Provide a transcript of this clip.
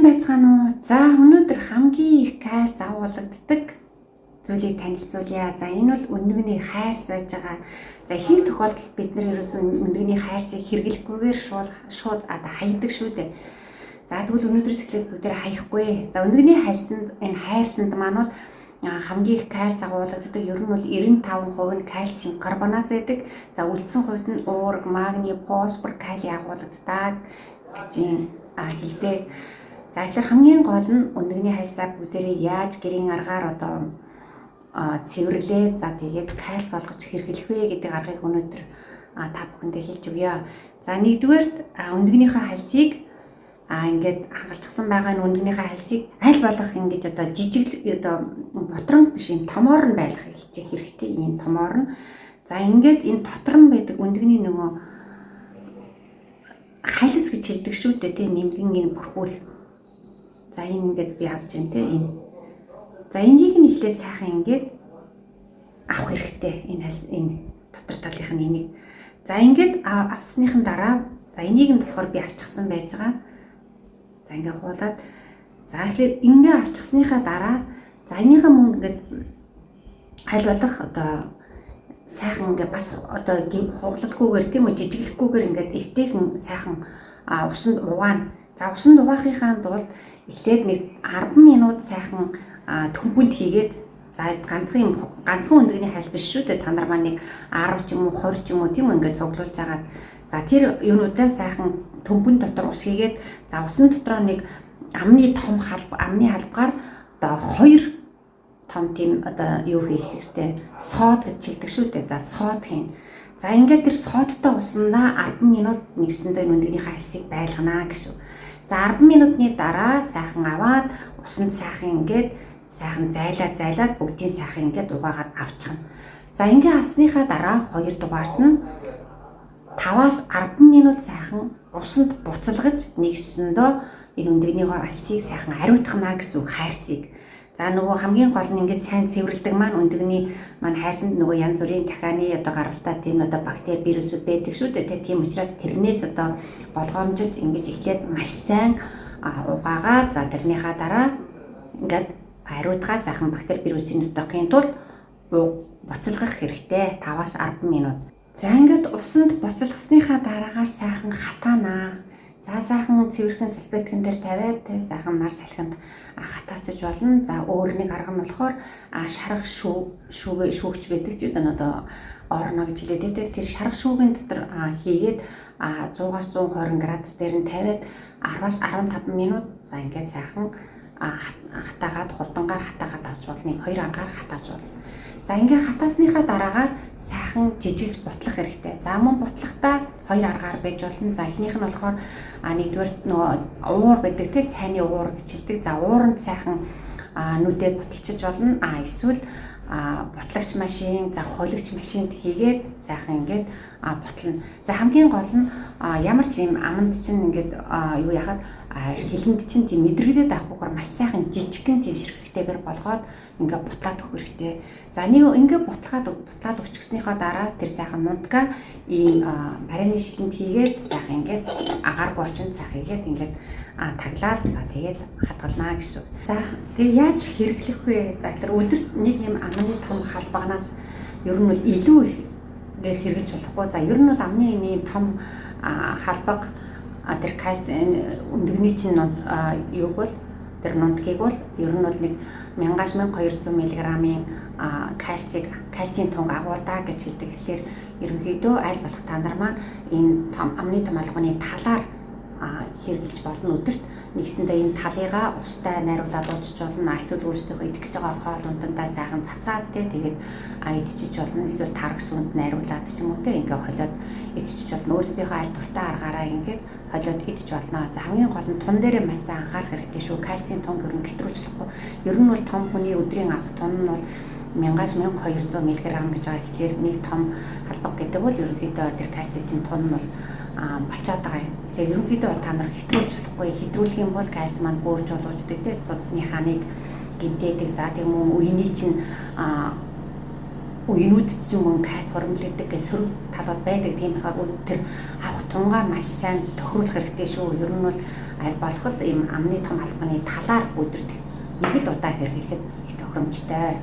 Сайн байцгаана уу? За өнөөдөр хамгийн их кайф агуулгаддаг зүйлийг танилцуулъя. За энэ бол өндөгний хайрс байж байгаа. За ихэнх тохиолдолд бид нар ерөөсөн өндөгний хайрсыг хэрэглэхгүйгээр шууд хайдаг шүү дээ. За тэгвэл өнөөдрөөс эхлээд бүгдээ хаяхгүй. За өндөгний энэ хайрсанд маань бол хамгийн их кальц агуулгаддаг. Ер нь бол 95% нь кальцийн карбонат байдаг. За үлдсэн хувьд нь уурга, магний, фосфор, калий агуулгаддаг гэж хэлдэг. За тэгэхээр хамгийн гол нь өндөгний хайсаа бүгдээрээ яаж гэрийн аргаар цэвэрлээ. За тэгээд кальц болгож хэрэглэх вэ гэдэг аргыг өнөөдөр та бүхэндээ хэлж өгье. За нэгдүгээрт өндөгнийхөө хальсыг ингээд хангалчихсан байгаа нь өндөгнийхөө хальсыг аль болох ингэж жижиг бутран биш юм томоор нь байлгах хэлчих хэрэгтэй. Ийм томоор нь. За ингээд энэ дотор нь байдаг өндөгний нөгөө хальс гэж хэлдэг шүү дээ. Тэ нэмгэн энэ бүрхүүл. За энэ ингээд би авч जैन тэ энэ. За энийг нь ихлээр сайхан ингээд авах хэрэгтэй. Энэ дотор талынх нь энийг. За ингээд авсныхан дараа за энийг нь болохоор би авчихсан байж байгаа. За ингээд хуулаад за тэгэхээр ингээд авчихсныхаа дараа за энийхээ мөн ингээд аль болох сайхан ингээд бас хугалалгүйгээр тийм үү жижиглэхгүйгээр ингээд эвтэйхэн сайхан усанд угаана. За усанд угаахынхаа тулд эхлээд нэг 10 минут сайхан төмпөнд хийгээд за ганцхан өндөгний хальс биш шүү дээ. Та нар маань нэг 10 ч юм уу 20 ч юм уу тийм ингээд цуглуулж агаад за тэр юунуудаа сайхан төмпөн дотор ус хийгээд за усан дотроо нэг амны халбгаар 2 том тийм юу хийх хэрэгтэй. Сод гэж хэлдэг шүү дээ. За сод хийн. За ингээд тэр содтой уснаа 10 минут нэгсэндээ өндөгний хальсыг байлгана гэсэн. За 10 минутны дараа сайхан аваад усанд сайхан ингээд сайхан зайлаад бүгдийн сайхан ингээд угаагаад авчихна. За ингээд авсныхаа дараа 2 дугаарт нь 5-аас 10 минут сайхан усанд буцалгаж нэгсэндөө энэ өндөгний хальсыг сайхан ариутгана гэсэн үг хайрсыг. За нөгөө хамгийн гол нь ингээд сайн цэвэрлдэг маань өндөгний маань хайрсанд нөгөө янз бүрийн дахианы гаралтай тийм бактери вирусууд байдаг шүү дээ. Тийм учраас тэрнээс болгоомжилж ингэж эхлээд маш сайн угаагаа за тэрнийхаа дараа ингээд ариутгаа сайхан бактери вирусын нутгийн тулд буцалгах хэрэгтэй 5-аас 10 минут. За ингээд усанд буцалгасныхаа дараагаар сайхан хатаана. За сайхан цэвэрхэн салфеткан дээр тавиад сайхан нар салхинд хатаацж болно. За өөр нэг арга нь болохоор шарах шүүгч байдаг ч орно гэж хэлээд тэр шарах шүүгийн дотор хийгээд 100-аас 120 градус дээр нь тавиад 10-аас 15 минут за ингээд сайхан хатаагаад хурдангаар хатаагаад авч болно. 2 аргаар хатааж болно. За ингээд хатаасныхаа дараагаар сайхан жижиглж бутлах хэрэгтэй. За мөн бутлахдаа 2 аргаар байж болно. За эхнийх нь болохоор нэгдүгээр нөгөө уур байдаг те цайны уур гэж хэлдэг. За ууранд сайхан нүдэд буталчиж болно. Эсвэл бутлагч машин, за хөлөгч машинд хийгээд сайхан ингээд бутлана. За хамгийн гол нь ямар ч юм аманд чинь ингээд юу яхад хилэнд чинь тийм мэдрэгдээд авахгүйгээр маш сайхан жижигхэн тийм ширхэгтэйгээр болгоод ингээд бутлаад өгөх хэрэгтэй. За нэг ингээд бутлаад өчгснийхоо дараа тэр сайхан нундгаа ийм барины шилэнд хийгээд сайхан ингээд агаар горчинд сайхан хийгээд ингээд таглаад за тэгээд хадгалнаа гэсэн. За тэгээ яаж хэрэглэх вэ? За тэгэхээр өдөрт нэг юм амны том халбагнаас ер нь бол илүү ихээр хэрэглэж болохгүй. За ер нь бол амны ийм том халбаг тэр кальц өндөгний чинь юуг бол тэр нундгийг бол ер нь бол нэг 1000-1200 мг-ийн кальцийн тунг агуулдаг гэж хэлдэг. Тэгэхээр ерөнхийдөө аль болох та нар маань энэ амны том алганы талаар хэрэглэж болно. Өдөрт нэгсэндээ энэ талыгаа устай найруулаад уучих болно. Эсвэл өөрсдийнхөө идэх гэж байгаа хоол ундандаа сайхан цацаад тэгээд идчихэж болно. Эсвэл таргас үнд найруулаад ч юм уу ингээ холиод идчихэж болно. Өөрсдийнхөө аль дуртай аргаараа ингээд холиод идэж болно. За хамгийн гол нь тун дээрээ маш сайн анхаарах хэрэгтэй шүү. Кальцийн тунг ер нь гэтрүүлжлэхгүй. Ер нь бол том хүний өдрийн авах тун нь бол 1000-аас 1200 мг гэж байгаа. Тэгэхээр нэг том халбаг гэдэг бол ерөнхийдөө тэр кальцийн тун нь бол болчиход байгаа юм. Тэгэхээр ерөнхийдөө бол та нар хэтрүүлж болохгүй. Хэтрүүлэх юм бол кальц маань бөөрж болоочдөг те судасны ханыг гинтээдэг. За тийм үений чинь үеинүүдэд ч юм уу кальц хормлогддог гэж сөрөг талууд байдаг. Тийм болохоор тэр авах тунгаа маш сайн тохируулах хэрэгтэй шүү. Ер нь бол аль болох л ийм амны том албаны талаар өдөрт нэг л удаа хэрэглэхэд их тохиромжтой.